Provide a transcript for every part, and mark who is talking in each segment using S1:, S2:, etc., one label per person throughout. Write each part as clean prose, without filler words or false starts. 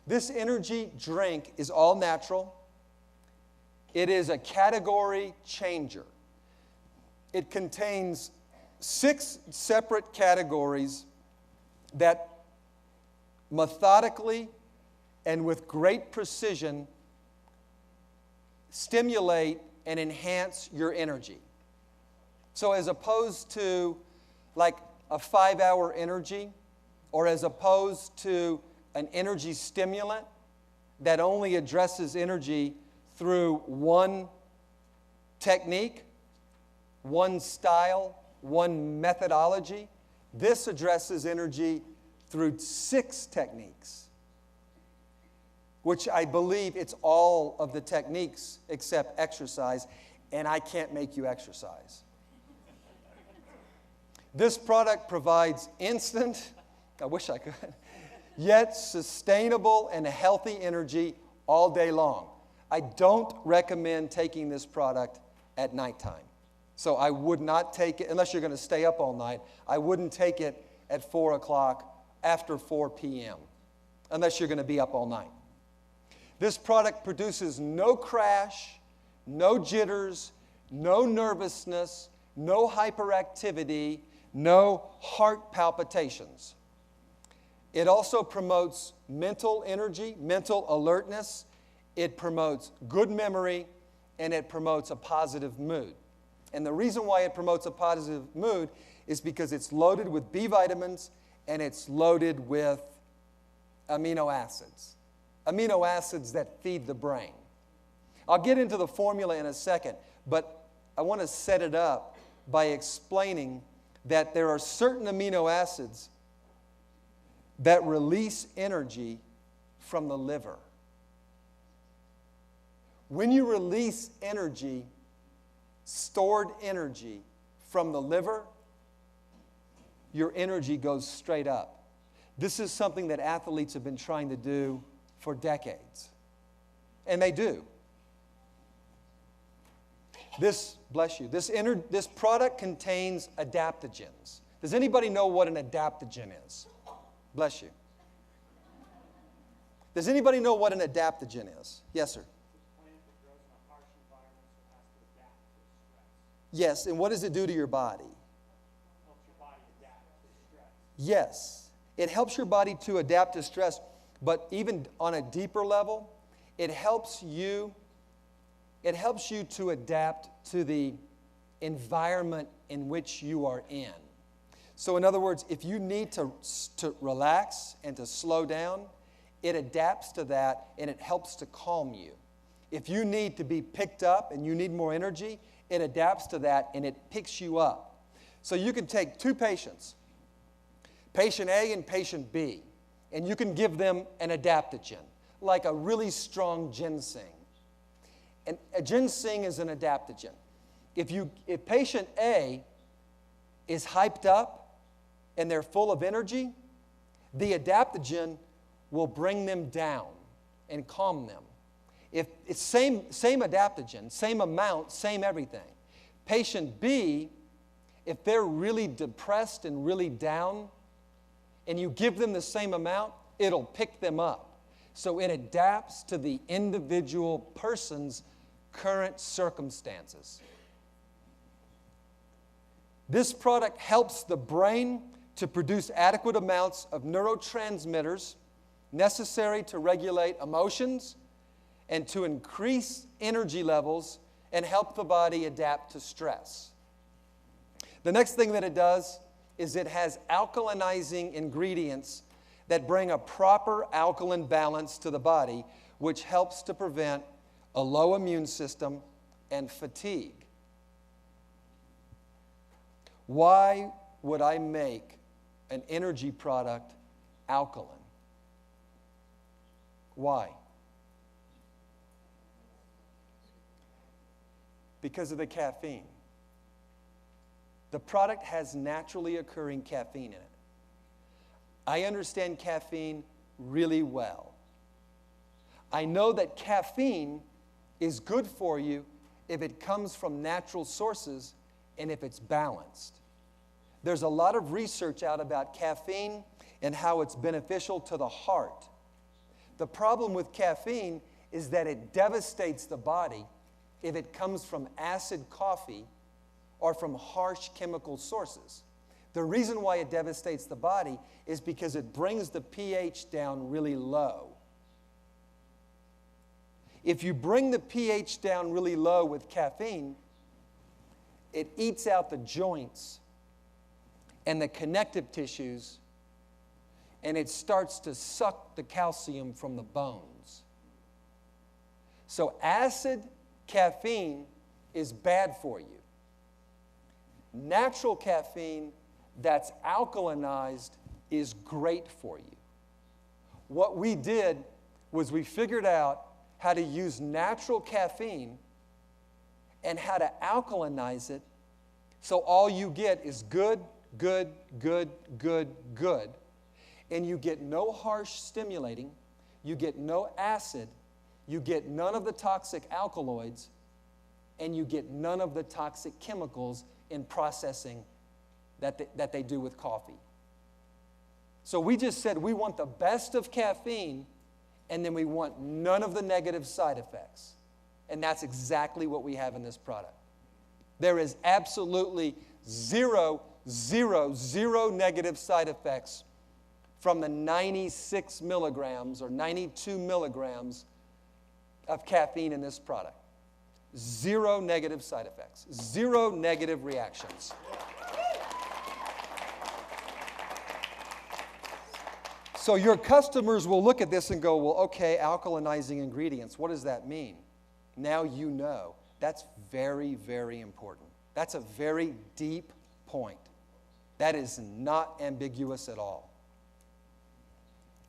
S1: This energy drink is all natural. It is a category changer. It contains 6 separate categories that methodically and with great precision stimulate and enhance your energy. So as opposed to like a 5-hour energy, or as opposed to an energy stimulant that only addresses energy through one technique, one style, one methodology, this addresses energy through 6 techniques, which I believe it's all of the techniques except exercise, and I can't make you exercise. This product provides instant, I wish I could, yet sustainable and healthy energy all day long. I don't recommend taking this product at nighttime. So I would not take it, unless you're going to stay up all night, I wouldn't take it at 4 o'clock after 4 p.m., unless you're going to be up all night. This product produces no crash, no jitters, no nervousness, no hyperactivity, no heart palpitations. It also promotes mental energy, mental alertness. It promotes good memory, and it promotes a positive mood. And the reason why it promotes a positive mood is because it's loaded with B vitamins and it's loaded with amino acids. Amino acids that feed the brain. I'll get into the formula in a second, but I want to set it up by explaining that there are certain amino acids that release energy from the liver. When you release energy, stored energy from the liver, your energy goes straight up. This is something that athletes have been trying to do for decades. And they do. This product contains adaptogens. Does anybody know what an adaptogen is? Bless you. Does anybody know what an adaptogen is? Yes, sir. Yes, and what does it do to your body?
S2: Helps your body adapt to stress.
S1: Yes, it helps your body to adapt to stress, but even on a deeper level, it helps you to adapt to the environment in which you are in. So in other words, if you need to relax and to slow down, it adapts to that and it helps to calm you. If you need to be picked up and you need more energy, it adapts to that and it picks you up. So you can take 2 patients, patient A and patient B, and you can give them an adaptogen, like a really strong ginseng. And a ginseng is an adaptogen. If patient A is hyped up and they're full of energy, the adaptogen will bring them down and calm them. If it's same adaptogen, same amount, same everything. Patient B, if they're really depressed and really down, and you give them the same amount, it'll pick them up. So it adapts to the individual person's current circumstances. This product helps the brain to produce adequate amounts of neurotransmitters necessary to regulate emotions and to increase energy levels and help the body adapt to stress. The next thing that it does is it has alkalinizing ingredients that bring a proper alkaline balance to the body, which helps to prevent a low immune system and fatigue. Why would I make an energy product alkaline? Why? Because of the caffeine. The product has naturally occurring caffeine in it. I understand caffeine really well. I know that caffeine is good for you if it comes from natural sources and if it's balanced. There's a lot of research out about caffeine and how it's beneficial to the heart. The problem with caffeine is that it devastates the body if it comes from acid coffee or from harsh chemical sources. The reason why it devastates the body is because it brings the pH down really low. If you bring the pH down really low with caffeine, it eats out the joints and the connective tissues, and it starts to suck the calcium from the bones. So acid caffeine is bad for you. Natural caffeine that's alkalinized is great for you. What we did was we figured out how to use natural caffeine and how to alkalinize it so all you get is good, good, good, good, good. And you get no harsh stimulating, you get no acid, you get none of the toxic alkaloids, and you get none of the toxic chemicals in processing that they do with coffee. So we just said we want the best of caffeine, and then we want none of the negative side effects. And that's exactly what we have in this product. There is absolutely zero negative side effects from the 96 milligrams or 92 milligrams of caffeine in this product. Zero negative side effects. Zero negative reactions. So your customers will look at this and go, well, okay, alkalinizing ingredients, what does that mean? Now you know. That's very, very important. That's a very deep point. That is not ambiguous at all.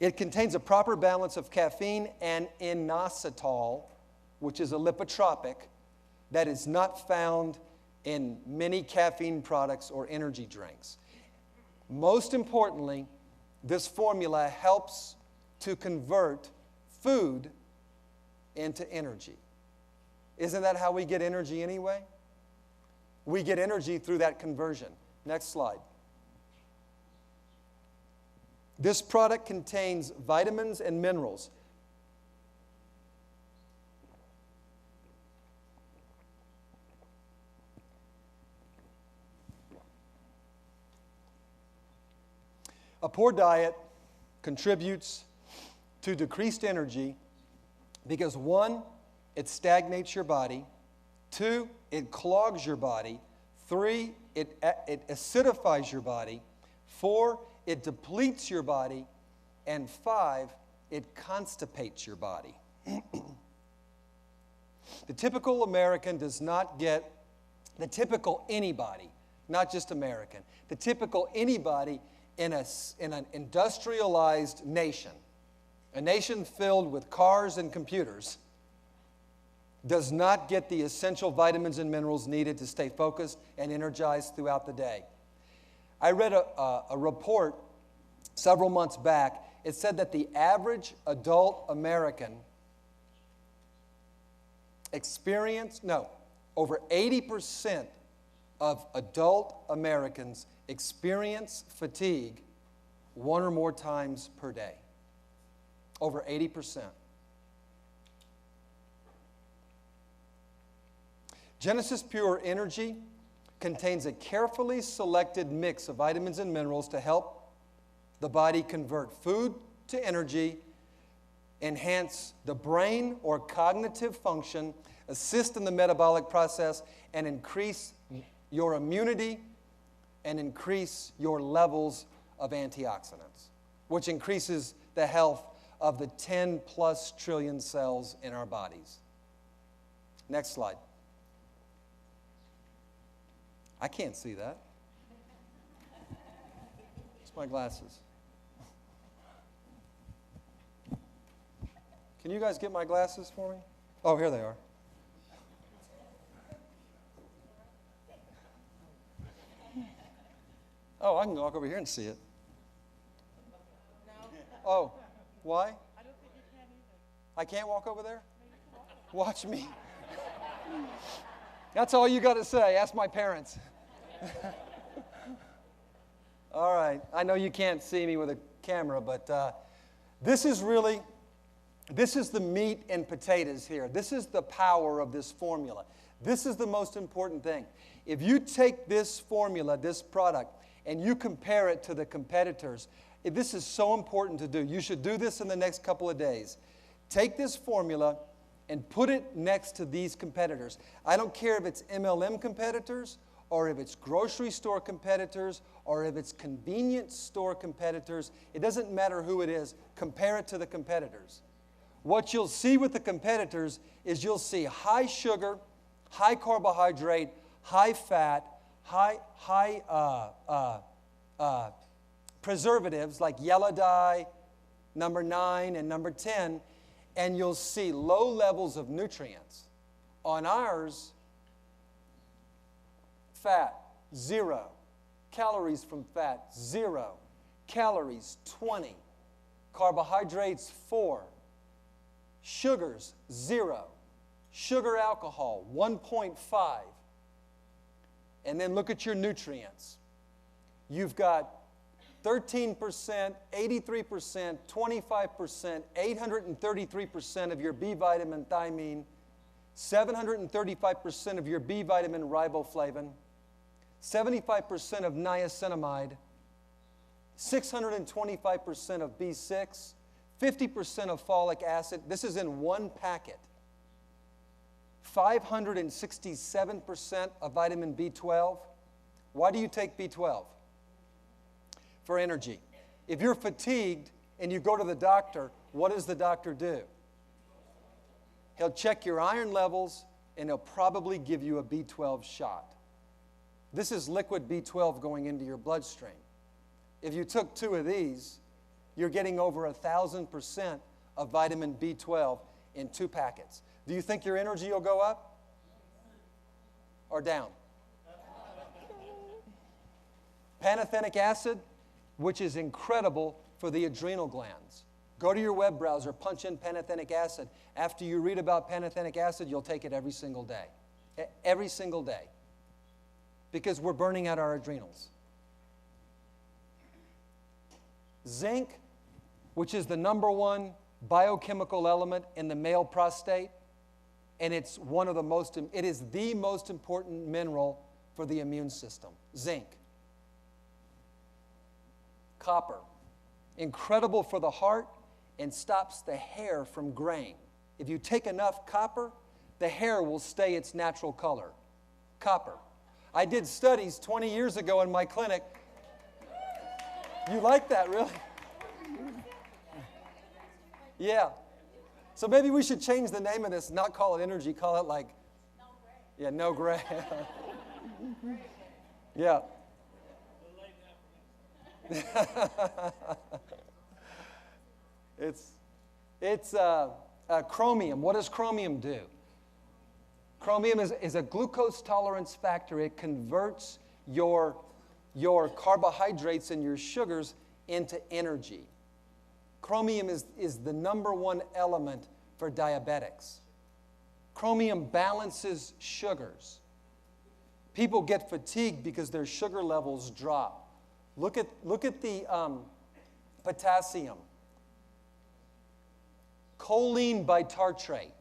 S1: It contains a proper balance of caffeine and inositol, which is a lipotropic that is not found in many caffeine products or energy drinks. Most importantly, this formula helps to convert food into energy. Isn't that how we get energy anyway? We get energy through that conversion. Next slide. This product contains vitamins and minerals. A poor diet contributes to decreased energy because 1, it stagnates your body. 2, it clogs your body. 3, it acidifies your body. 4, it depletes your body. And 5, it constipates your body. The typical American does not get, the typical anybody, not just American, the typical anybody in an industrialized nation, a nation filled with cars and computers, does not get the essential vitamins and minerals needed to stay focused and energized throughout the day. I read a report several months back. It said that the average adult American over 80% of adult Americans experience fatigue 1 or more times per day. Over 80%. Genesis Pure Energy contains a carefully selected mix of vitamins and minerals to help the body convert food to energy, enhance the brain or cognitive function, assist in the metabolic process, and increase your immunity and increase your levels of antioxidants, which increases the health of the 10+ trillion cells in our bodies. Next slide. I can't see that. It's my glasses. Can you guys get my glasses for me? Oh, here they are. Oh, I can walk over here and see it.
S3: No.
S1: Oh, why?
S3: I don't think you can either.
S1: I can't walk over there? Watch me. That's all you got to say. Ask my parents. All right. I know you can't see me with a camera, but this is really This is the meat and potatoes here. This is the power of this formula. This is the most important thing. If you take this formula, this product, and you compare it to the competitors, this is so important to do. You should do this in the next couple of days. Take this formula and put it next to these competitors. I don't care if it's MLM competitors or if it's grocery store competitors or if it's convenience store competitors. It doesn't matter who it is. Compare it to the competitors. What you'll see with the competitors is you'll see high sugar, high carbohydrate, high fat, high preservatives like yellow dye, number 9 and number 10, and you'll see low levels of nutrients. On ours, fat, 0. Calories from fat, 0. Calories, 20. Carbohydrates, 4. Sugars, 0. Sugar alcohol, 1.5. And then look at your nutrients. You've got 13%, 83%, 25%, 833% of your B vitamin thiamine, 735% of your B vitamin riboflavin, 75% of niacinamide, 625% of B6, 50% of folic acid. This is in one packet. 567% of vitamin B12. Why do you take B12? For energy. If you're fatigued and you go to the doctor, what does the doctor do? He'll check your iron levels and he'll probably give you a B12 shot. This is liquid B12 going into your bloodstream. If you took 2 of these, you're getting over 1,000% of vitamin B12 in 2 packets. Do you think your energy will go up or down? Pantothenic acid, which is incredible for the adrenal glands. Go to your web browser, punch in pantothenic acid. After you read about pantothenic acid, you'll take it every single day. Every single day. Because we're burning out our adrenals. Zinc, which is the number 1 biochemical element in the male prostate, and it is the most important mineral for the immune system. Zinc. Copper, incredible for the heart and stops the hair from graying. If you take enough copper, the hair will stay its natural color. Copper. I did studies 20 years ago in my clinic. You like that, really? Yeah. So maybe we should change the name of this, not call it energy, call it like, no gray. Yeah. It's chromium. What does chromium do? Chromium is a glucose tolerance factor. It converts your carbohydrates and your sugars into energy. Chromium is the number 1 element for diabetics. Chromium balances sugars. People get fatigued because their sugar levels drop. Look at the potassium. Choline bitartrate,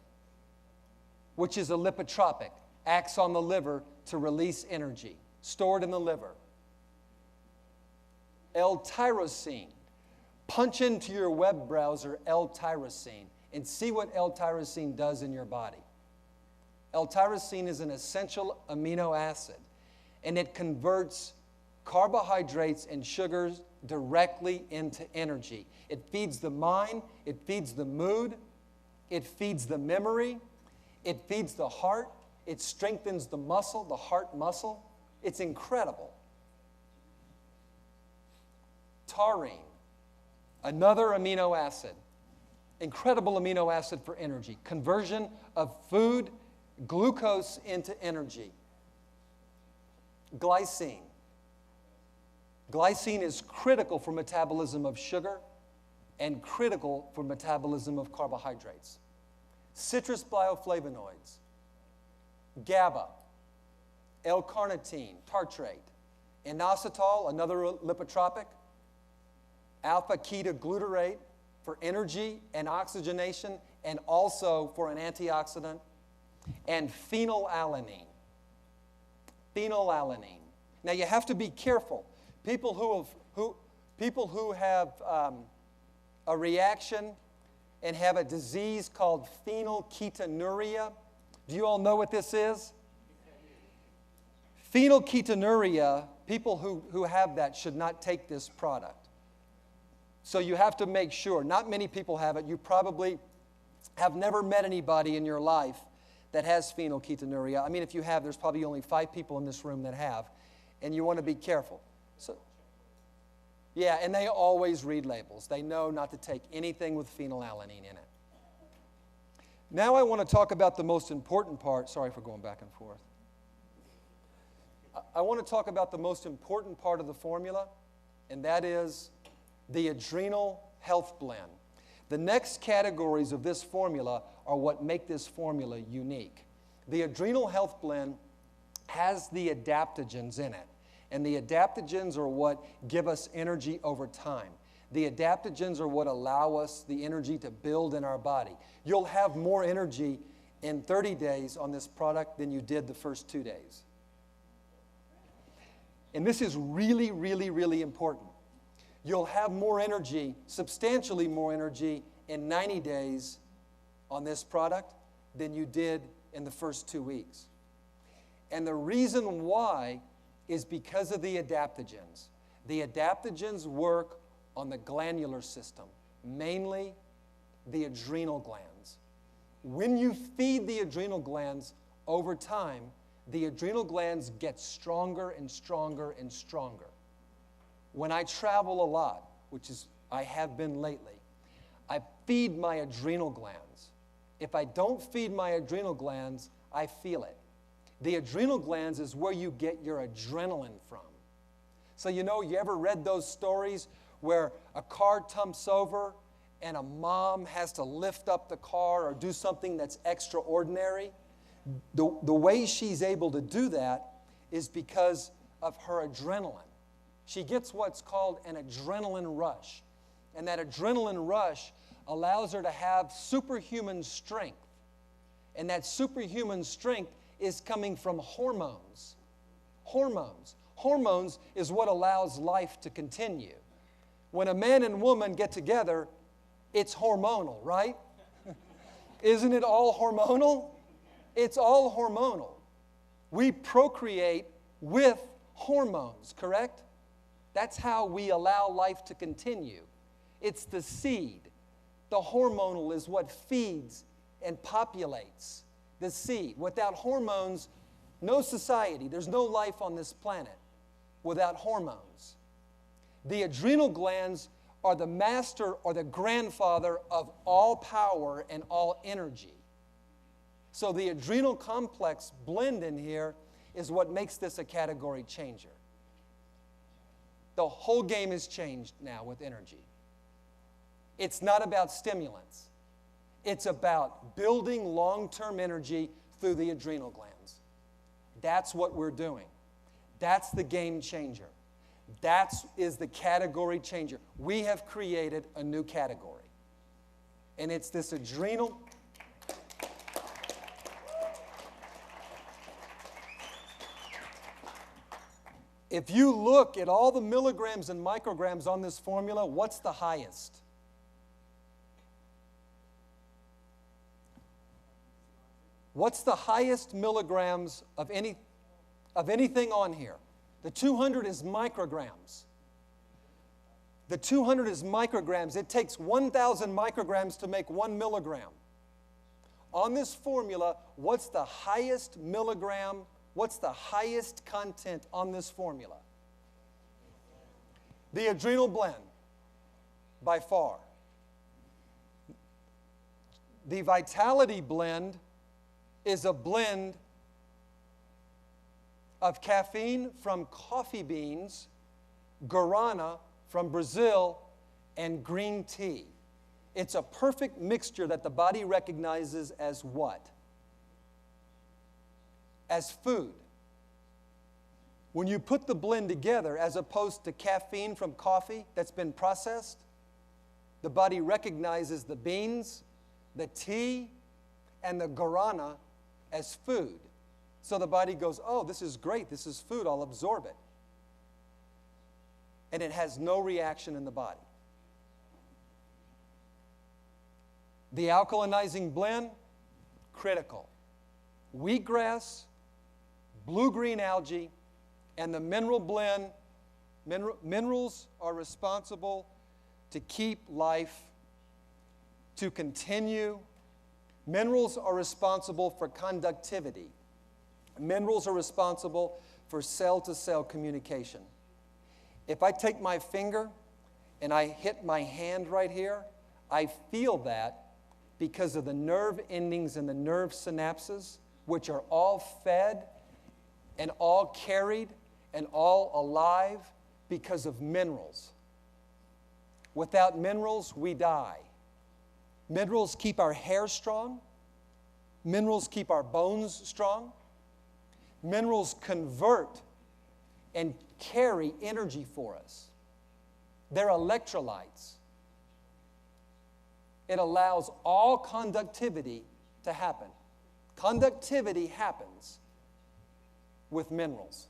S1: which is a lipotropic, acts on the liver to release energy, stored in the liver. L-tyrosine. Punch into your web browser L-tyrosine and see what L-tyrosine does in your body. L-tyrosine is an essential amino acid, and it converts carbohydrates and sugars directly into energy. It feeds the mind, it feeds the mood, it feeds the memory, it feeds the heart, it strengthens the muscle, the heart muscle. It's incredible. Taurine, another amino acid, incredible amino acid for energy. Conversion of food, glucose into energy. Glycine. Glycine is critical for metabolism of sugar and critical for metabolism of carbohydrates. Citrus bioflavonoids, GABA, L-carnitine, tartrate, inositol, another lipotropic, alpha-ketoglutarate, for energy and oxygenation, and also for an antioxidant, and phenylalanine. Phenylalanine. Now you have to be careful. People who have a reaction and have a disease called phenylketonuria. Do you all know what this is? Phenylketonuria, people who have that should not take this product. So you have to make sure. Not many people have it. You probably have never met anybody in your life that has phenylketonuria. I mean, if you have, there's probably only 5 people in this room that have, and you want to be careful. So, yeah, and they always read labels. They know not to take anything with phenylalanine in it. Now I want to talk about the most important part. Sorry for going back and forth. I want to talk about the most important part of the formula, and that is the adrenal health blend. The next categories of this formula are what make this formula unique. The adrenal health blend has the adaptogens in it, and the adaptogens are what give us energy over time. The adaptogens are what allow us the energy to build in our body. You'll have more energy in 30 days on this product than you did the first 2 days. And this is really, really, really important. You'll have more energy, substantially more energy, in 90 days on this product than you did in the first 2 weeks. And the reason why is because of the adaptogens. The adaptogens work on the glandular system, mainly the adrenal glands. When you feed the adrenal glands over time, the adrenal glands get stronger and stronger and stronger. When I travel a lot, which is I have been lately, I feed my adrenal glands. If I don't feed my adrenal glands, I feel it. The adrenal glands is where you get your adrenaline from. So you ever read those stories where a car tumps over and a mom has to lift up the car or do something that's extraordinary? The way she's able to do that is because of her adrenaline. She gets what's called an adrenaline rush. And that adrenaline rush allows her to have superhuman strength. And that superhuman strength is coming from hormones. Hormones. Hormones is what allows life to continue. When a man and woman get together, it's hormonal, right? Isn't it all hormonal? It's all hormonal. We procreate with hormones, correct? That's how we allow life to continue. It's the seed. The hormonal is what feeds and populates the seed. Without hormones, no society, there's no life on this planet without hormones. The adrenal glands are the master or the grandfather of all power and all energy. So the adrenal complex blend in here is what makes this a category changer. The whole game is changed now with energy. It's not about stimulants. It's about building long-term energy through the adrenal glands. That's what we're doing. That's the game changer. That is the category changer. We have created a new category. And it's this adrenal. If you look at all the milligrams and micrograms on this formula, what's the highest? What's the highest milligrams of anything on here? The 200 is micrograms. The 200 is micrograms. It takes 1,000 micrograms to make 1 milligram. On this formula, what's the highest milligram? What's the highest content on this formula? The adrenal blend, by far. The vitality blend is a blend of caffeine from coffee beans, guarana from Brazil, and green tea. It's a perfect mixture that the body recognizes as what? As food. When you put the blend together, as opposed to caffeine from coffee that's been processed, the body recognizes the beans, the tea, and the guarana as food. So the body goes, oh, this is great. This is food. I'll absorb it. And it has no reaction in the body. The alkalinizing blend, critical. Wheatgrass, blue-green algae, and the mineral blend. Minerals are responsible to keep life, to continue. Minerals are responsible for conductivity. Minerals are responsible for cell-to-cell communication. If I take my finger and I hit my hand right here, I feel that because of the nerve endings and the nerve synapses, which are all fed and all carried and all alive because of minerals. Without minerals, we die. Minerals keep our hair strong. Minerals keep our bones strong. Minerals convert and carry energy for us. They're electrolytes. It allows all conductivity to happen. Conductivity happens with minerals.